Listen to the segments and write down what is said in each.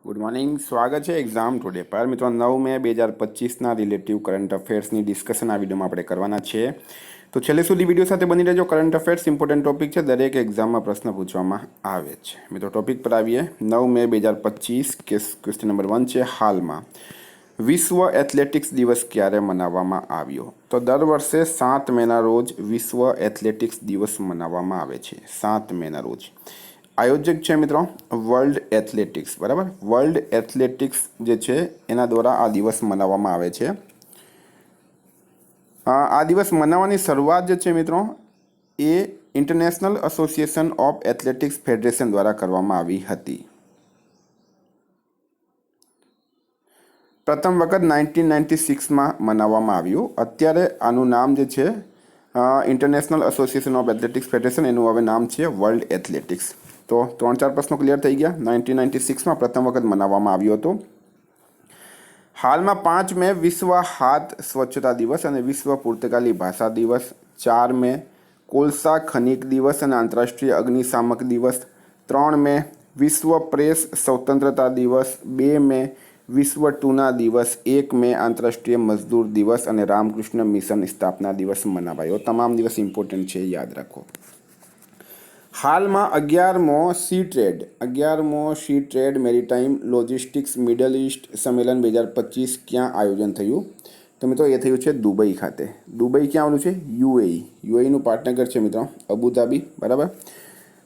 Good morning, સ્વાગત છે exam today પર. મિત્રો 9 મે 2025ના રિલેટિવ કરંટ અફેર્સની ડિસ્કશન આ વિડીયોમાં આપણે કરવાના છીએ. તો છેલ્લે સુધી વિડીયો સાથે બની રહેજો. કરંટ અફેર્સ ઇમ્પોર્ટન્ટ ટોપિક છે, દરેક એક્ઝામમાં પ્રશ્ન પૂછવામાં આવે છે. મિત્રો ટોપિક પર આવીએ. 9 મે 2025 ક્વેશ્ચન નંબર 1 છે. હાલમાં વિશ્વ એથ્લેટિક્સ દિવસ ક્યારે મનાવવામાં આવ્યો? તો દર વર્ષે 7 મેના રોજ વિશ્વ એથ્લેટિક્સ દિવસ મનાવવામાં આવે છે. 7 મેના રોજ. આયોજક છે મિત્રો વર્લ્ડ એથ્લેટિક્સ, બરાબર. વર્લ્ડ એથ્લેટિક્સ જે છે એના દ્વારા આ દિવસ મનાવવામાં આવે છે. આ દિવસ મનાવવાની શરૂઆત જે છે મિત્રો એ international association of athletics federation દ્વારા કરવામાં આવી હતી. પ્રથમ વખત 1996માં મનાવવામાં આવ્યું. અત્યારે આનું નામ જે છે international association of athletics federation, એનું હવે નામ છે વર્લ્ડ એથ્લેટિક્સ. તો 3-4 પ્રશ્નો ક્લિયર થઈ ગયા. 1996માં પ્રથમ વખત મનાવવામાં આવ્યો હતો. હાલમાં 5 મે વિશ્વ હાથ સ્વચ્છતા દિવસ અને વિશ્વ પુર્તગાલી ભાષા દિવસ. 4 મે કોલસા ખનિક દિવસ અને આંતરરાષ્ટ્રીય અગ્નિશામક દિવસ. 3 મે વિશ્વ પ્રેસ સ્વતંત્રતા દિવસ. 2 મે વિશ્વ ટૂના દિવસ. 1 મે આંતરરાષ્ટ્રીય મજદૂર દિવસ અને રામકૃષ્ણ મિશન સ્થાપના દિવસ મનાવાયો. તમામ દિવસ ઇમ્પોર્ટન્ટ છે, યાદ રાખો. હાલમાં 11મો sea trade maritime logistics middle east સંમેલન 2025 ક્યાં આયોજન થયું? તો મિત્રો એ થયું છે દુબઈ ખાતે. દુબઈ ક્યાં આવેલું છે? યુએઈનું પાટનગર છે મિત્રો અબુધાબી, બરાબર.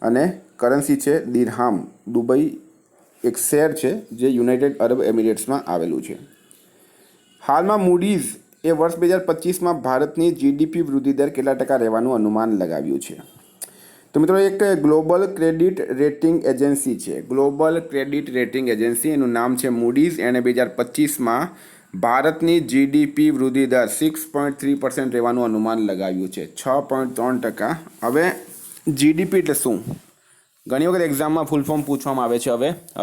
અને કરન્સી છે દિરહામ. દુબઈ એક શહેર છે જે યુનાઇટેડ અરબ એમિરેટ્સમાં આવેલું છે. હાલમાં મૂડીઝ એ વર્ષ 2025માં ભારતની જીડીપી વૃદ્ધિ દર કેટલા ટકા રહેવાનું અનુમાન લગાવ્યું છે? તો મિત્રો એક ગ્લોબલ ક્રેડિટ રેટિંગ એજન્સી છે. ગ્લોબલ ક્રેડિટ રેટિંગ એજન્સી, એનું નામ છે મૂડીઝ. એણે 2025માં ભારતની જીડીપી વૃદ્ધિ દર 6.3% રહેવાનું અનુમાન લગાવ્યું છે. 6.3%. હવે જીડીપી એટલે શું? ઘણી વખત એક્ઝામમાં ફૂલ ફોર્મ પૂછવામાં આવે છે.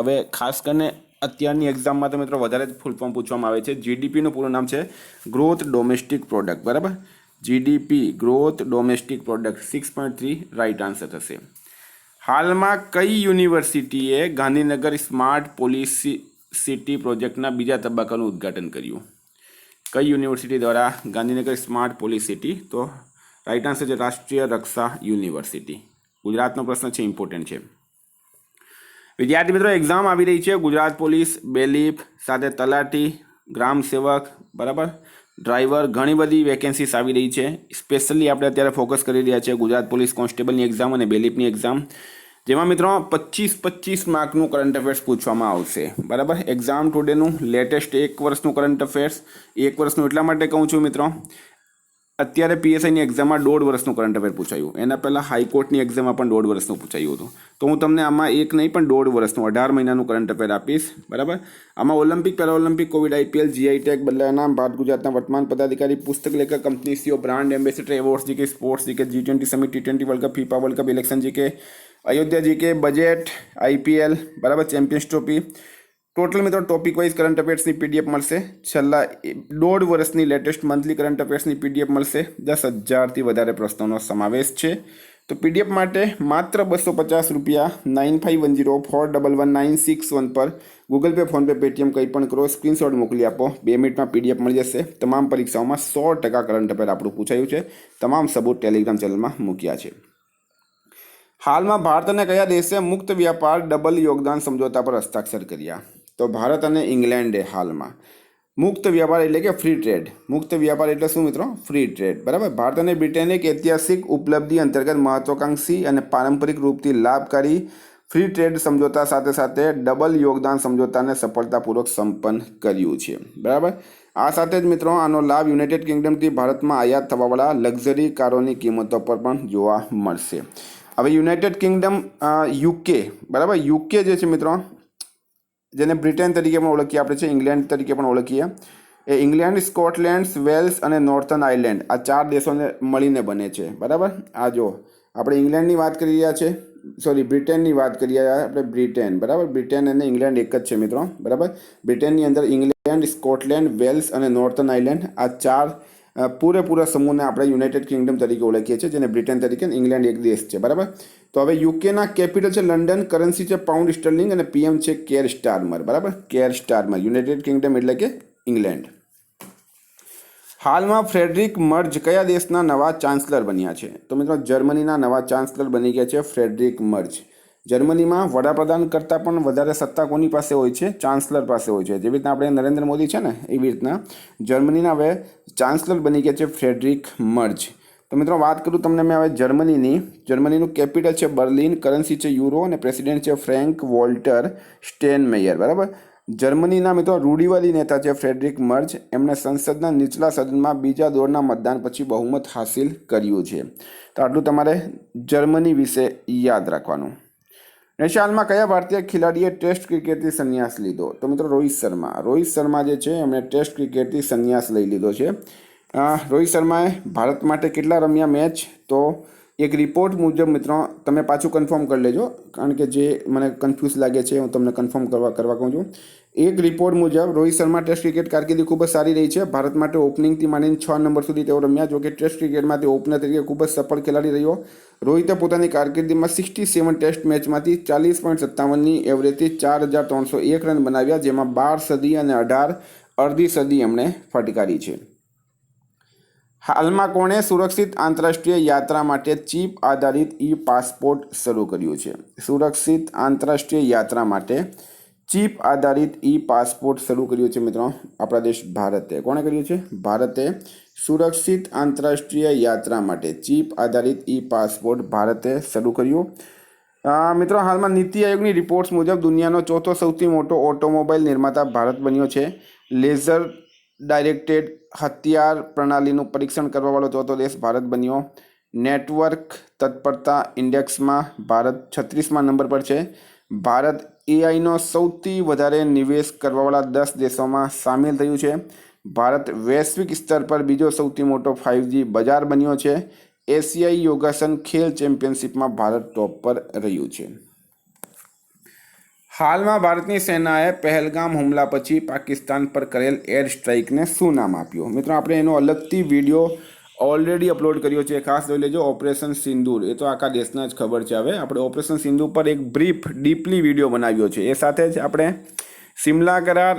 હવે ખાસ કરીને અત્યારની એક્ઝામમાં તો મિત્રો વધારે જ ફૂલ ફોર્મ પૂછવામાં આવે છે. જીડીપીનું પૂરું નામ છે ગ્રોથ ડોમેસ્ટિક પ્રોડક્ટ, બરાબર. GDP growth domestic product 6.3 right answer થશે. હાલમાં કઈ યુનિવર્સિટીએ ગાંધીનગર સ્માર્ટ પોલિસી સિટી પ્રોજેક્ટના બીજા તબક્કાનું ઉદ્ઘાટન કર્યું? કઈ યુનિવર્સિટી દ્વારા ગાંધીનગર સ્માર્ટ પોલિસ સિટી? તો રાઇટ આન્સર છે રાષ્ટ્રીય રક્ષા યુનિવર્સિટી. ગુજરાતનો પ્રશ્ન છે, ઇમ્પોર્ટન્ટ છે. વિદ્યાર્થી મિત્રો એક્ઝામ આવી રહી છે. ગુજરાત પોલીસ, બેલીફ, સાથે તલાટી, ગ્રામ સેવક, બરાબર, ડ્રાઈવર, ઘણી બધી વેકેન્સીસ આવી રહી છે. સ્પેશિયલી આપણે અત્યારે ફોકસ કરી રહ્યા છીએ ગુજરાત પોલીસ કોન્સ્ટેબલની એક્ઝામ અને બેલીફની એક્ઝામ, જેમાં મિત્રો 25 માર્કનું કરંટ અફેર્સ પૂછવામાં આવશે, બરાબર. એક્ઝામ ટુડેનું લેટેસ્ટ 1 વર્ષનું કરંટ અફેર્સ. 1 વર્ષનું એટલા માટે કહું છું મિત્રો, અત્યારે પીએસઆઈની એક્ઝામમાં 1.5 વર્ષનું કરંટ અફેર પૂછાયું. એના પહેલાં હાઈકોર્ટની એક્ઝામમાં પણ 1.5 વર્ષનું પૂછાયું હતું. તો હું તમને આમાં એક નહીં પણ 1.5 વર્ષનું 18 મહિનાનું કરંટ અફેર આપીશ, બરાબર. આમાં Olympic, Paralympic, COVID, IPL, GI tag, બદલાયા નામ, ભારત ગુજરાતના વર્તમાન પદાધિકારી, પુસ્તક લેખક, company CEO, brand ambassador, awards GK, sports GK, G20 summit, T20 world cup, FIFA world cup, election GK, Ayodhya GK, budget, IPL, બરાબર, ચેમ્પિયન્સ ટ્રોફી. ટોટલ મિત્રો ટોપિક વાઇઝ કરંટ અફેર્સની પીડીએફ મળશે. છેલ્લા 1.5 વર્ષની લેટેસ્ટ મંથલી કરંટ અફેર્સની PDF મળશે. 10,000થી વધારે પ્રશ્નોનો સમાવેશ છે. તો પીડીએફ માટે માત્ર 250 રૂપિયા 9510411961 પર ગૂગલ પે, ફોનપે, પેટીએમ કંઈ પણ કરો, સ્ક્રીનશોટ મોકલી આપો. 2 મિનિટમાં પીડીએફ મળી જશે. તમામ પરીક્ષાઓમાં 100% કરંટ અફેર આપણું પૂછાયું છે. તમામ સબૂત ટેલિગ્રામ ચેનલમાં મૂક્યા છે. હાલમાં ભારત અને કયા દેશે મુક્ત વ્યાપાર ડબલ યોગદાન સમજોતા પર હસ્તાક્ષર કર્યા? તો ભારત અને ઇંગ્લેન્ડે હાલમાં મુક્ત વ્યાપાર એટલે કે ફ્રી ટ્રેડ. મુક્ત વ્યાપાર એટલે શું મિત્રો? ફ્રી ટ્રેડ, બરાબર. ભારત અને બ્રિટને એક ઐતિહાસિક ઉપલબ્ધિ અંતર્ગત મહત્વાકાંક્ષી અને પારંપરિક રૂપથી લાભકારી ફ્રી ટ્રેડ સમજોતા સાથે સાથે ડબલ યોગદાન સમજોતાને સફળતાપૂર્વક સંપન્ન કર્યું છે, બરાબર. આ સાથે જ મિત્રો આનો લાભ યુનાઇટેડ કિંગડમથી ભારતમાં આયાત થવાવાળા લક્ઝરી કારોની કિંમતો પર પણ જોવા મળશે. હવે યુનાઇટેડ કિંગડમ, યુકે, બરાબર. યુકે જે છે મિત્રો, જેને બ્રિટન તરીકે પણ ઓળખીએ આપણે છે, ઇંગ્લેન્ડ તરીકે પણ ઓળખીએ, એ ઇંગ્લેન્ડ, સ્કોટલેન્ડ, વેલ્સ અને નોર્થન આયર્લેન્ડ, આ 4 દેશોને મળીને બને છે, બરાબર. આ જો આપણે ઇંગ્લેન્ડની વાત કરી રહ્યા છે, સોરી બ્રિટનની વાત કરી રહ્યા આપણે, બ્રિટન, બરાબર. બ્રિટન અને ઇંગ્લેન્ડ એક જ છે મિત્રો, બરાબર. બ્રિટનની અંદર ઇંગ્લેન્ડ, સ્કોટલેન્ડ, વેલ્સ અને નોર્થન આયર્લેન્ડ, આ 4 પૂરેપૂરા સમૂહને આપણે યુનાઇટેડ કિંગડમ તરીકે ઓળખીએ છીએ, જેને બ્રિટન તરીકે ઇંગ્લેન્ડ એક દેશ છે, બરાબર. તો હવે યુકેના કેપિટલ છે લંડન, કરન્સી છે પાઉન્ડ સ્ટર્લિંગ અને પીએમ છે કેર સ્ટારમર, બરાબર. કેર સ્ટારમર, યુનાઇટેડ કિંગડમ એટલે કે ઇંગ્લેન્ડ. હાલમાં ફ્રેડરિક મર્જ કયા દેશના નવા ચાન્સલર બન્યા છે? તો મિત્રો જર્મનીના નવા ચાન્સલર બની ગયા છે ફ્રેડરિક મર્જ. જર્મનીમાં વડાપ્રધાન કરતાં પણ વધારે સત્તા કોની પાસે હોય છે? ચાન્સલર પાસે હોય છે. જેવી રીતના આપણે નરેન્દ્ર મોદી છે ને, એવી રીતના જર્મનીના હવે ચાન્સલર બની ગયા છે ફ્રેડરિક મર્જ. તો મિત્રો વાત કરું તમને મેં હવે જર્મનીનું કેપિટલ છે બર્લિન, કરન્સી છે યુરો અને પ્રેસિડેન્ટ છે ફ્રેન્ક વોલ્ટર સ્ટેનમેયર, બરાબર. જર્મનીના મિત્રો રૂઢિવાદી નેતા છે ફ્રેડરિક મર્જ. એમણે સંસદના નીચલા સદનમાં બીજા દોરના મતદાન પછી બહુમત હાસિલ કર્યું છે. તો આટલું તમારે જર્મની વિશે યાદ રાખવાનું. હાલમાં કયા ભારતીય ખેલાડીએ ટેસ્ટ ક્રિકેટથી સંન્યાસ લીધો? તો મિત્રો રોહિત શર્મા જે છે એમણે ટેસ્ટ ક્રિકેટથી સંન્યાસ લઈ લીધો છે. રોહિત શર્માએ ભારત માટે કેટલા રમ્યા મેચ? તો એક રિપોર્ટ મુજબ મિત્રો તમે પાછું કન્ફર્મ કરી લેજો, કારણ કે જે મને કન્ફ્યુઝ લાગે છે હું તમને કન્ફર્મ કરવા કહું છું. એક રિપોર્ટ મુજબ રોહિત શર્મા ટેસ્ટ ક્રિકેટ કારકિર્દી ખૂબ જ સારી રહી છે. ભારત માટે ઓપનિંગથી માંડીને 6 નંબર સુધી તેઓ રમ્યા. જોકે ટેસ્ટ ક્રિકેટમાં તે ઓપનર તરીકે ખૂબ જ સફળ ખેલાડી રહ્યો. રોહિતે પોતાની કારકિર્દીમાં 67 ટેસ્ટ મેચમાંથી 40.57ની એવરેજથી 4301 રન બનાવ્યા, જેમાં 12 સદી અને 18 અડધી સદી એમણે ફટકારી છે. હાલમાં કોણે સુરક્ષિત આંતરરાષ્ટ્રીય યાત્રા માટે ચિપ આધારિત ઈ પાસપોર્ટ શરૂ કર્યું છે? સુરક્ષિત આંતરરાષ્ટ્રીય યાત્રા માટે ચિપ આધારિત ઈ પાસપોર્ટ શરૂ કર્યું છે મિત્રો આપણા દેશ ભારતે. કોણે કર્યું છે? ભારતે સુરક્ષિત આંતરરાષ્ટ્રીય યાત્રા માટે ચિપ આધારિત ઈ પાસપોર્ટ ભારતે શરૂ કર્યું. મિત્રો હાલમાં નીતિ આયોગની રિપોર્ટ્સ મુજબ દુનિયાનો ચોથો સૌથી મોટો ઓટોમોબાઈલ નિર્માતા ભારત બન્યો છે. લેઝર ડાયરેક્ટેડ હથિયાર પ્રણાલીનું પરીક્ષણ કરવાવાળો ચોથો દેશ ભારત બન્યો. નેટવર્ક તત્પરતા ઇન્ડેક્સમાં ભારત 36મા નંબર પર છે. ભારત એઆઈનો સૌથી વધારે નિવેશ કરવાવાળા 10 દેશોમાં સામેલ થયું છે. ભારત વૈશ્વિક સ્તર પર બીજો સૌથી મોટો 5G બજાર બન્યો છે. એશિયાઈ યોગાસન ખેલ ચેમ્પિયનશિપમાં ભારત ટોપ પર રહ્યું છે. હાલમાં ભારતની સેનાએ પહેલગામ હુમલા પછી પાકિસ્તાન પર કરેલ એર સ્ટ્રાઇકને શું નામ આપ્યું? મિત્રો આપણે એનો અલગથી વિડીયો ઓલરેડી અપલોડ કર્યો છે, ખાસ જોઈ લેજો. ઓપરેશન સિંદૂર, એ તો આખા દેશના જ ખબર છે. હવે આપણે ઓપરેશન સિંદૂર પર એક ડીપલી વિડીયો બનાવ્યો છે. એ સાથે જ આપણે સિમલા કરાર,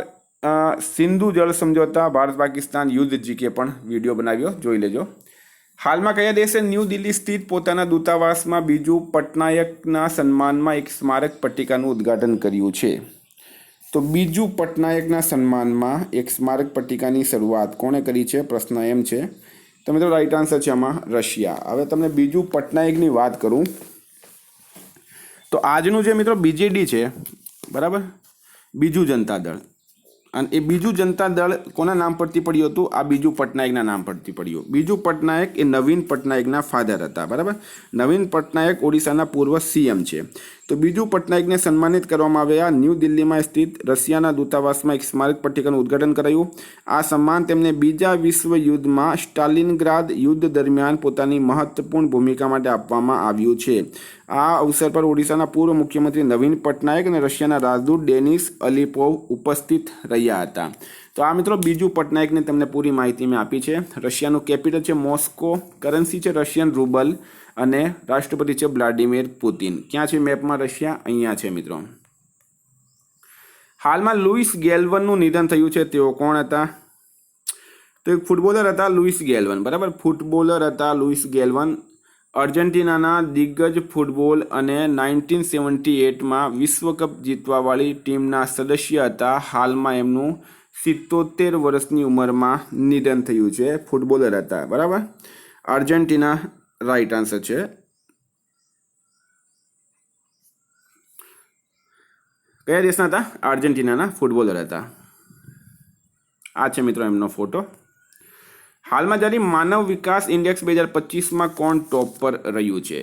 સિંધુ જળ સમજોતા, ભારત પાકિસ્તાન યુદ્ધ જીકે પણ વિડીયો બનાવ્યો, જોઈ લેજો. હાલમાં કયા દેશે ન્યૂ દિલ્હી સ્થિત પોતાના દૂતાવાસમાં બીજુ પટનાયકના સન્માનમાં એક સ્મારક પટ્ટિકાનું ઉદ્ઘાટન કર્યું છે? તો બીજુ પટનાયકના સન્માનમાં એક સ્મારક પટ્ટિકાની શરૂઆત કોણે કરી છે? પ્રશ્ન એમ છે. તો મિત્રો રાઈટ આન્સર છે આમાં રશિયા. હવે તમને બીજુ પટનાયકની વાત કરું તો આજનું જે મિત્રો બીજેડી છે, બરાબર, બીજુ જનતા દળ, અને એ બીજુ જનતા દળ કોના નામ પરથી પડ્યું હતું? આ બીજુ પટનાયકના નામ પરથી પડ્યું. બીજુ પટનાયક એ નવીન પટનાયકના ફાધર હતા, બરાબર. નવીન પટનાયક ઓડિશાના પૂર્વ સીએમ છે. તો બીજુ પટનાયકને સન્માનિત કરવામાં આવ્યા. ન્યૂ દિલ્હીમાં સ્થિત રશિયાના દૂતાવાસમાં એક સ્મારક પટ્ટિકાનું ઉદ્ઘાટન કરાયું. આ સન્માન તેમને બીજા વિશ્વ યુદ્ધમાં સ્ટાલિનગ્રાદ યુદ્ધ દરમિયાન પોતાની મહત્વપૂર્ણ ભૂમિકા માટે આપવામાં આવ્યું છે. આ અવસર પર ઓડિશાના પૂર્વ મુખ્યમંત્રી નવીન પટનાયક અને રશિયાના રાજદૂત ડેનિસ અલિપોવ ઉપસ્થિત રહ્યા હતા. તો આ મિત્રો બીજુ પટનાયકને તમને પૂરી માહિતી મેં આપી છે. રશિયાનું કેપિટલ છે મોસ્કો, કરન્સી છે રશિયન રૂબલ અને રાષ્ટ્રપતિ છે વ્લાડિમીર પુતિન. ક્યાં છે મેપમાં રશિયા? અહીંયા છે મિત્રો. હાલમાં લુઈસ ગેલ્વનનું નિધન થયું છે. તેઓ કોણ હતા? તો એક ફૂટબોલર હતા લુઈસ ગેલ્વન, બરાબર. ફૂટબોલર હતા લુઈસ ગેલ્વન. અર્જેન્ટિનાના દિગ્ગજ ફૂટબોલ અને 1978માં વિશ્વકપ જીતવાવાળી ટીમના સદસ્ય હતા. હાલમાં એમનું 77 વર્ષની ઉંમરમાં નિધન થયું છે. ફૂટબોલર હતા, બરાબર. અર્જેન્ટિના રાઈટ આન્સર છે. કયા દેશના હતા? અર્જેન્ટિનાના ફૂટબોલર હતા. આ છે મિત્રો એમનો ફોટો. હાલમાં જારી માનવ વિકાસ ઇન્ડેક્સ 2025માં કોણ ટોપ પર રહ્યું છે?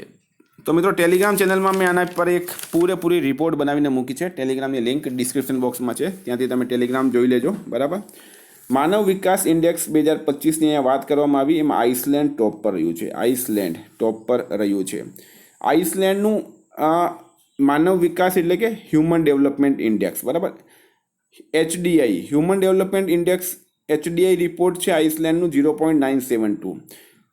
તો મિત્રો ટેલિગ્રામ ચેનલમાં મેં આના પર એક પૂરેપૂરી રિપોર્ટ બનાવીને મૂકી છે. ટેલિગ્રામની લિંક ડિસ્ક્રિપ્શન બોક્સમાં છે, ત્યાંથી તમે ટેલિગ્રામ જોઈ લેજો, બરાબર. માનવ વિકાસ ઇન્ડેક્સ 2025ની અહીંયા વાત કરવામાં આવી. એમાં આઇસલેન્ડ ટોપ પર રહ્યું છે. આઇસલેન્ડ ટોપ પર રહ્યું છે. આઇસલેન્ડનું માનવ વિકાસ એટલે કે હ્યુમન ડેવલપમેન્ટ ઇન્ડેક્સ, બરાબર. HDI human development index HDI report છે આઇસલેન્ડનું 0.972.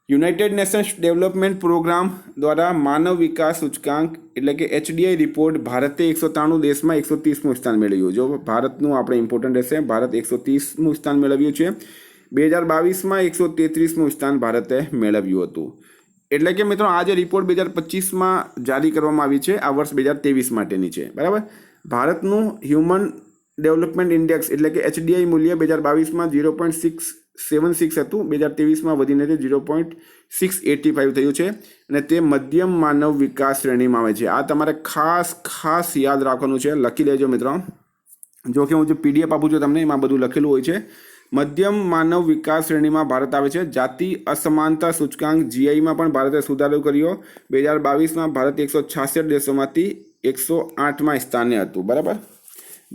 યુનાઇટેડ નેશન્સ ડેવલપમેન્ટ પ્રોગ્રામ દ્વારા માનવ વિકાસ સૂચકાંક એટલે કે HDI રિપોર્ટ ભારતે 193 દેશમાં 130મું સ્થાન મેળવ્યું. જો ભારતનું આપણે ઇમ્પોર્ટન્ટ રહેશે, ભારત 130મું સ્થાન મેળવ્યું છે. 2022માં 133મું સ્થાન ભારતે મેળવ્યું હતું. એટલે કે મિત્રો આ જે રિપોર્ટ 2025માં જારી કરવામાં આવી છે, આ વર્ષ 2023 માટેની છે. બરાબર. ભારતનું હ્યુમન ડેવલપમેન્ટ ઇન્ડેક્સ એટલે કે HDI મૂલ્ય 2022માં 0.676 હતું, 2023માં વધીને તે 0.685 થયું છે અને તે મધ્યમ માનવ વિકાસ શ્રેણીમાં આવે છે. આ તમારે ખાસ યાદ રાખવાનું છે, લખી લેજો મિત્રો. જો કે હું જે PDF આપું છું તમને એમાં બધું લખેલું હોય છે. મધ્યમ માનવ વિકાસ શ્રેણીમાં ભારત આવે છે. જાતિ અસમાનતા સૂચકાંક GIમાં પણ ભારતે સુધારો કર્યો. 2022માં ભારત 166 દેશોમાંથી 108મા સ્થાને હતું. બરાબર.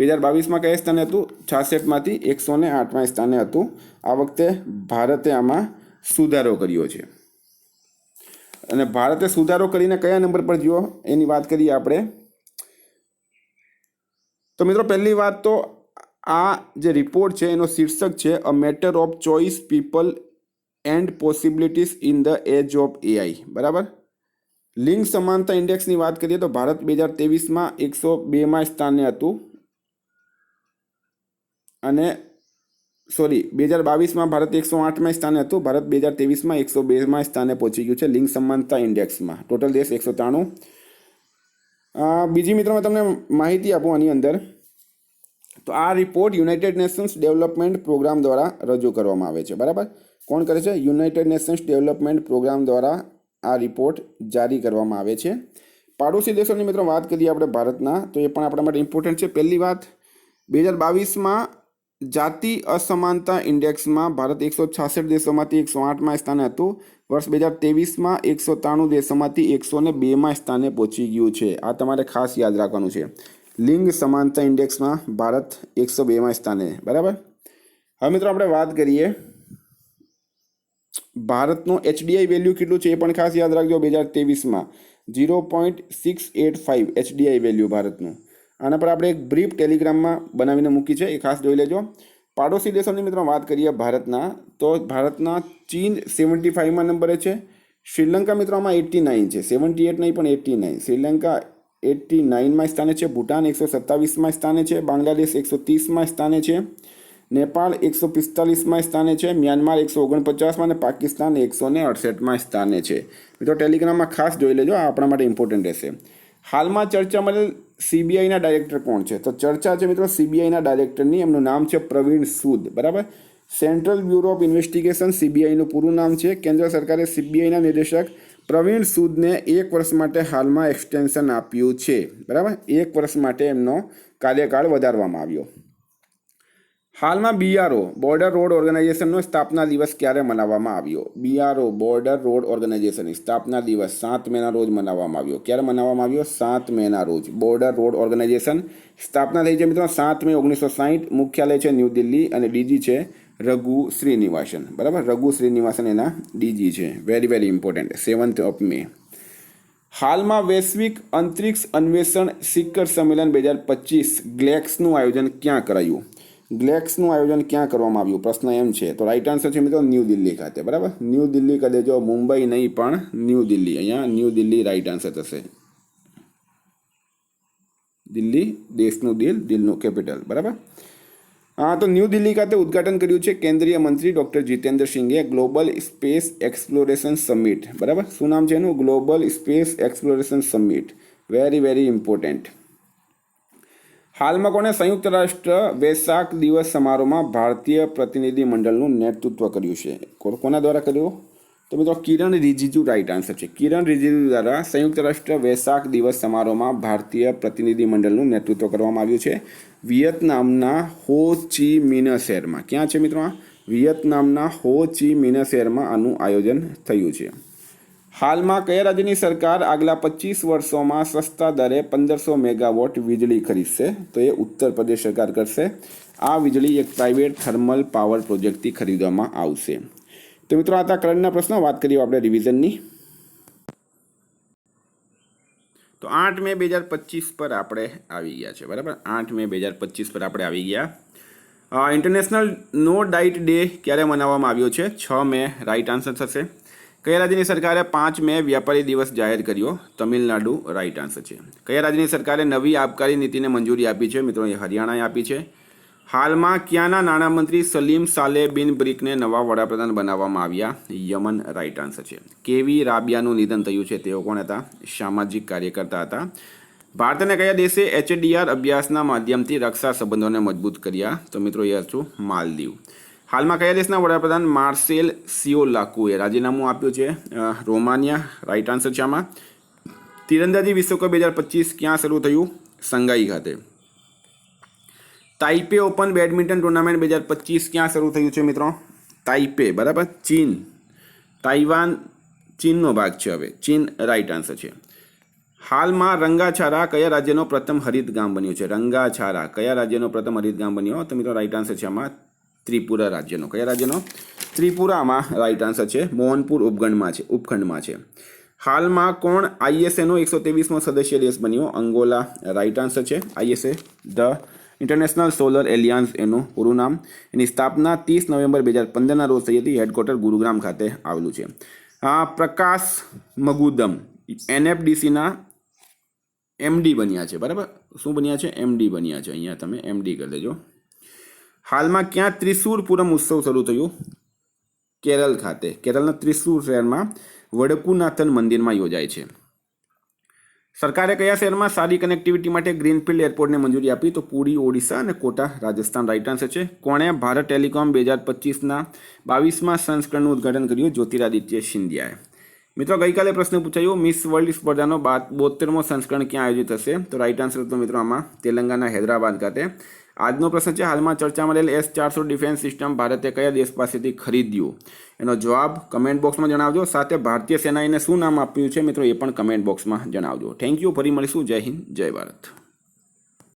2022માં કયા સ્થાને હતું? 66માંથી 108મા સ્થાને હતું. આ વખતે ભારતે આમાં સુધારો કર્યો છે. અને ભારતે સુધારો કરીને કયા નંબર પર ગયો એની વાત કરીએ આપણે. તો મિત્રો પહેલી વાત તો આ જે રિપોર્ટ છે એનો શીર્ષક છે a matter of choice people and possibilities in the age of AI. બરાબર. લિંગ સમાનતા ઇન્ડેક્સની વાત કરીએ તો ભારત 2023માં 102મા સ્થાને હતું અને 2022માં ભારત 108મા સ્થાને હતું. ભારત 2023માં 102મા સ્થાને પહોંચી ગયું છે લિંગ સમાનતા ઇન્ડેક્સમાં. ટોટલ દેશ 193. બીજી મિત્રો મેં તમને માહિતી આપું આની અંદર. તો આ report United Nations development programme દ્વારા રજૂ કરવામાં આવે છે. બરાબર. કોણ કરે છે? યુનાઇટેડ નેશન્સ ડેવલપમેન્ટ પ્રોગ્રામ દ્વારા આ રિપોર્ટ જારી કરવામાં આવે છે. પાડોશી દેશોની મિત્રો વાત કરીએ આપણે ભારતના, તો એ પણ આપણા માટે ઇમ્પોર્ટન્ટ છે. પહેલી વાત, 2022માં જાતિ અસમાનતા ઇન્ડેક્સમાં ભારત 166 દેશોમાંથી 108મા સ્થાને હતું. વર્ષ 2023માં 193 દેશોમાંથી 102મા સ્થાને પહોંચી ગયું છે. આ તમારે ખાસ યાદ રાખવાનું છે. લિંગ સમાનતા ઇન્ડેક્સમાં ભારત 102મા સ્થાને. બરાબર. હવે મિત્રો આપણે વાત કરીએ ભારતનો HDI વેલ્યુ કેટલું છે એ પણ ખાસ યાદ રાખજો. 2023માં 0.685 HDI વેલ્યુ ભારતનું. આના પર આપણે એક બ્રીફ ટેલિગ્રામમાં બનાવીને મૂકી છે, એ ખાસ જોઈ લેજો. પાડોશી દેશોની મિત્રો વાત કરીએ ભારતના, તો ભારતના ચીન 75મા નંબરે છે. શ્રીલંકા મિત્રો આમાં 89 છે, 78 નહીં પણ 89. શ્રીલંકા 89મા સ્થાને છે. ભૂટાન 127મા સ્થાને છે. બાંગ્લાદેશ 130મા સ્થાને છે. નેપાળ 145મા સ્થાને છે. મ્યાનમાર 149મા અને પાકિસ્તાન 168મા સ્થાને છે. મિત્રો ટેલિગ્રામમાં ખાસ જોઈ લેજો, આ આપણા માટે ઇમ્પોર્ટન્ટ રહેશે. હાલમાં ચર્ચા મળેલ CBIના ડાયરેક્ટર કોણ છે? તો ચર્ચા છે મિત્રો CBIના ડાયરેક્ટરની. એમનું નામ છે પ્રવીણ સૂદ. બરાબર. સેન્ટ્રલ બ્યુરો ઓફ ઇન્વેસ્ટિગેશન CBIનું પૂરું નામ છે. કેન્દ્ર સરકારે CBIના નિર્દેશક પ્રવીણ સૂદને 1 વર્ષ માટે હાલમાં એક્સટેન્શન આપ્યું છે. બરાબર. 1 વર્ષ માટે એમનો કાર્યકાળ વધારવામાં આવ્યો. હાલમાં BRO બોર્ડર રોડ ઓર્ગેનાઇઝેશનનો સ્થાપના દિવસ ક્યારે મનાવવામાં આવ્યો? BRO બોર્ડર રોડ ઓર્ગેનાઇઝેશનની સ્થાપના દિવસ 7 મેના રોજ મનાવવામાં આવ્યો. ક્યારે મનાવવામાં આવ્યો? 7 મેના રોજ. બોર્ડર રોડ ઓર્ગેનાઇઝેશન સ્થાપના થઈ છે મિત્રો 7 મે 1960. મુખ્યાલય છે ન્યૂ દિલ્હી અને DG છે રઘુ શ્રીનિવાસન. બરાબર. રઘુ શ્રીનિવાસન એના DG છે. Very important. 7th of May. હાલમાં વૈશ્વિક અંતરિક્ષ અન્વેષણ શિખર સંમેલન 2025 ગ્લેક્સનું આયોજન ક્યાં કરાયું? ગ્લેક્સનું આયોજન ક્યાં કરવામાં આવ્યું? પ્રશ્ન એમ છે. તો રાઈટ આન્સર છે મિત્રો ન્યૂ દિલ્હી ખાતે. બરાબર. ન્યૂ દિલ્હી કરી દેજો, મુંબઈ નહીં પણ ન્યૂ દિલ્હી. અહીંયા ન્યૂ દિલ્હી રાઈટ આન્સર થશે. દિલ્હી દેશનું દિલનું કેપિટલ. બરાબર. તો ન્યૂ દિલ્હી ખાતે ઉદ્ઘાટન કર્યું છે કેન્દ્રીય મંત્રી ડૉક્ટર જીતેન્દ્ર સિંઘે ગ્લોબલ સ્પેસ એક્સપ્લોરેશન સમિટ. બરાબર. શું નામ છે એનું? Global space exploration summit. Very important. હાલમાં કોણે સંયુક્ત રાષ્ટ્ર વૈશાખ દિવસ સમારોહમાં ભારતીય પ્રતિનિધિ મંડળનું નેતૃત્વ કર્યું છે? કોના દ્વારા કર્યું? તો મિત્રો કિરણ રિજિજુ રાઈટ આન્સર છે. કિરણ રિજિજુ દ્વારા સંયુક્ત રાષ્ટ્ર વૈશાખ દિવસ સમારોહમાં ભારતીય પ્રતિનિધિ મંડળનું નેતૃત્વ કરવામાં આવ્યું છે. વિયેતનામના હો ચી મિન શહેરમાં. ક્યાં છે મિત્રો? વિયેતનામના હો ચી મિન શહેરમાં આનું આયોજન થયું છે. હાલમાં કયા રાજ્યની સરકાર આગલા 25 વર્ષોમાં સસ્તા દરે 1500 મેગાવોટ વીજળી ખરીદશે? તો એ ઉત્તર પ્રદેશ સરકાર કરશે. આ વીજળી એક પ્રાઇવેટ થર્મલ પાવર પ્રોજેક્ટથી ખરીદવામાં આવશે. તો મિત્રો આ હતા કરંટના પ્રશ્નો. વાત કરીએ આપણે રિવિઝનની. તો 8 મે 2025 પર આપણે આવી ગયા છે. બરાબર. 8 મે 2025 પર આપણે આવી ગયા. ઇન્ટરનેશનલ નો ડાઇટ ડે ક્યારે મનાવવામાં આવ્યો છે? 6 મે રાઇટ આન્સર થશે. કયા રાજ્યની સરકારે 5 મે વ્યાપારી દિવસ જાહેર કર્યો? તમિલનાડુ રાઇટ આન્સર છે. કયા રાજ્યની સરકારે નવી આબકારી નીતિને મંજૂરી આપી છે? મિત્રો એ હરિયાણાએ આપી છે. હાલમાં ક્યાંના નાણામંત્રી સલીમ સાલેહ બિન બ્રિકને નવા વડાપ્રધાન બનાવવામાં આવ્યા? યમન રાઇટ આન્સર છે. કેવી રાબિયાનું નિધન થયું છે? તેઓ કોણ હતા? સામાજિક કાર્યકર્તા હતા. ભારતને કયા દેશે HDR અભ્યાસના માધ્યમથી રક્ષા સંબંધોને મજબૂત કર્યા? તો મિત્રો એ હતું માલદીવ. હાલમાં કયા દેશના વડાપ્રધાન માર્સેલ સિયોલાકુએ રાજીનામું આપ્યું છે? રોમાનિયા રાઇટ આન્સર છે આમાં. તીરંદાજી વિશ્વકપ 2025 ક્યાં શરૂ થયું? સંઘાઈ ખાતે. તાઇપે ઓપન બેડમિન્ટન ટુર્નામેન્ટ 2025 ક્યાં શરૂ થયું છે મિત્રો? તાઇપે, બરાબર. ચીન, તાઇવાન ચીનનો ભાગ છે. હવે ચીન રાઇટ આન્સર છે. હાલમાં રંગાછારા કયા રાજ્યનો પ્રથમ હરિત ગામ બન્યું છે? રંગાછારા કયા રાજ્યનો પ્રથમ હરિત ગામ બન્યો? તો મિત્રો રાઇટ આન્સર છે આમાં ત્રિપુરા રાજ્યનો. કયા રાજ્યનો? ત્રિપુરામાં રાઇટ આન્સર છે. મોહનપુર ઉપખંડમાં છે. હાલમાં કોણ ISAનો 123મો સદસ્ય દેશ બન્યો? અંગોલા રાઇટ આન્સર છે. ISA ધ ઇન્ટરનેશનલ સોલર એલિયાન્સ એનું પૂરું નામ. એની સ્થાપના 30 નવેમ્બર 2015ના રોજ થઈ હતી. હેડક્વાર્ટર ગુરુગ્રામ ખાતે આવેલું છે. પ્રકાશ મગુદમ NFDCના MD બન્યા છે, બરાબર. શું બન્યા છે? MD બન્યા છે. અહીંયા તમે MD કરી દેજો. હાલમાં ક્યાં ત્રિશુર પૂરમ ઉત્સવ શરૂ થયું? કેરળ ખાતે. કેરળના ત્રિશુર શહેરમાં વડકુનાથન મંદિરમાં યોજાય છે. સરકારે કયા શહેરમાં સારી કનેક્ટિવિટી માટે ગ્રીનફિલ્ડ એરપોર્ટને મંજૂરી આપી? તો પુરી ઓડિશા અને કોટા રાજસ્થાન રાઇટ આન્સર છે. કોણે ભારત ટેલિકોમ 2025ના 22મા સંસ્કરણનું ઉદ્ઘાટન કર્યું? જ્યોતિરાદિત્ય સિંધિયાએ. મિત્રો ગઈકાલે પ્રશ્ન પૂછાયો મિસ વર્લ્ડ સ્પર્ધાનો 72મો સંસ્કરણ ક્યાં આયોજિત થશે? તો રાઇટ આન્સર તો મિત્રો આમાં તેલંગાના હૈદરાબાદ ખાતે. આજનો પ્રશ્ન છે હાલમાં ચર્ચામાં રહેલ S-400 ડિફેન્સ સિસ્ટમ ભારતે કયા દેશ પાસેથી ખરીદ્યું? એનો જવાબ કમેન્ટ બોક્સમાં જણાવજો. સાથે ભારતીય સેનાએ શું નામ આપ્યું છે મિત્રો એ પણ કમેન્ટ બોક્સમાં જણાવજો. Thank you. ફરી મળીશું. જય હિન્દ, જય ભારત.